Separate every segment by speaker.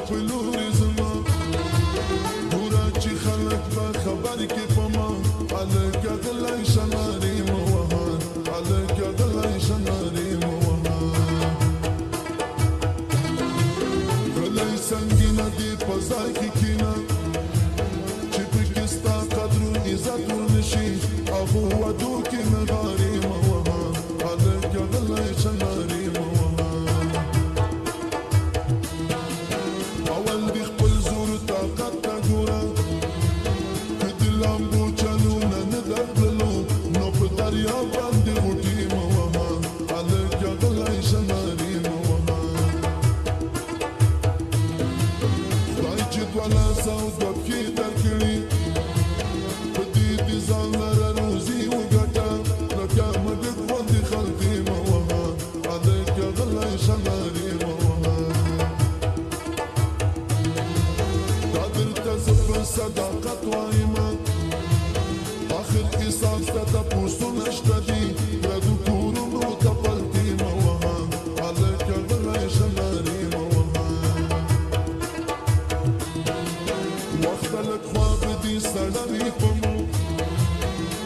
Speaker 1: په لورې زما ګوره چې خلک به خبر کې په ما هلکه غلی شه نارې مه وهه هلکه غلی شه نارې مه وهه غلی سنګینه دې په ځای کې کښېنه چې پکې ستا قدر و عزت ورنشي هغو ودو کې نغارې مه وهه هلکه غلی شه نارې مه وهه اول دې خپل زور طاقت ته ګوره که د لامبو چلونه نه درتللو نو په دریاب باندې غوټې مه وهه هلکه غلی شه نارې مه وهه خدای چې دوه لاسه او دوه پښې درکړي په دې دې ځان لره روزي وګټه لکه مدد غوندې خلقې مه وهه هلکه غلی شه نارې مه وهه دا درته زه په صداقت وایم آخر کې ستا تپوسونه شته دي پردو کورونو ته پلتې مه وهه هلکه غلی شه نارې مه وهه وخته لږ خواږه دي سړوي په مو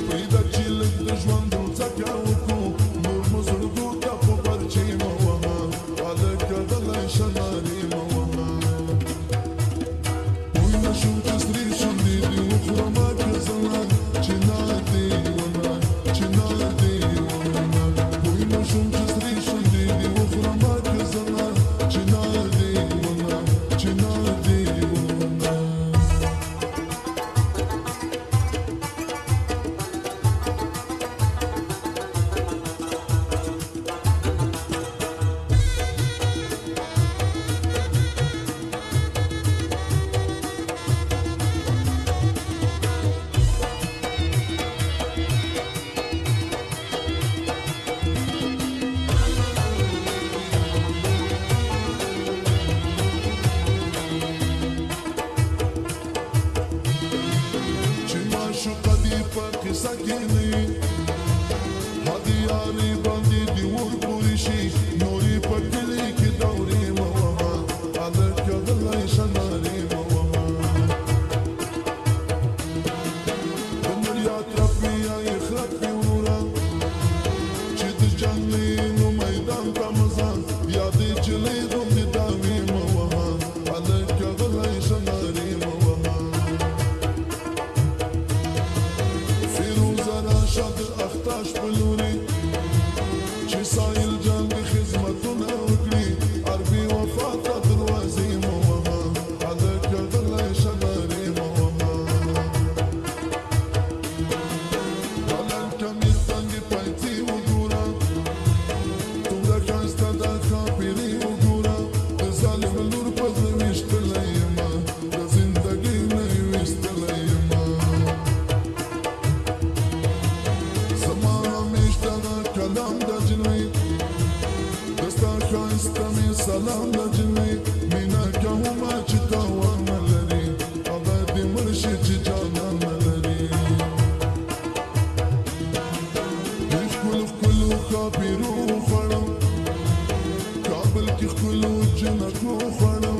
Speaker 1: پرېږده چې لږ د ژوند څکه وکړو نور مو زړګو ته په پرچې مه وهه هلکه غلی شه نارې مه وهه پوه نه شوم چې سرې شونډې دې وخورمه که زما چنار دې ونه چنار دې ونه پوه نه شوم چې سرې شونډې دې وخورمه که زما چنار دې ونه چنار دې ونه چې معشوقه دې په قصه کې نه وي هدې یارې باندې دې ورپورې شي نورې په کلي کې دورې مه وهه هلکه غلی شه نارې مه وهه د مریا ترپې یا یې خرپې وروره چې د جنګ نه یې نو میدان ته مزه یا دې جلۍ غوندې دعوې مه وهه هلکه غلی شه نارې مه وهه فیروزه راشه د اختاش په لورې چې سایل جان د خدمتونه وکړي عربي وفا ته دروازې مه وهه هلکه غلی شه نارې مه وهه هلکه مې تنګې پایڅې وګوره دومره ښایسته ده ښاپېرې وګوره د ظالم لور په زړه ویشتلی یمه د زندګۍ نه یې ویستلی یمه زما همیش دغه کلام د جنوي د ستا ښایسته مې سلام د جنوي مینه کومه چې تاوان نه لري هغه دې مړ شي چې جانان نه لري دې ښکلو ښکلو ښاپېرو خوړم کابل کې ښکلو جنکو خوړم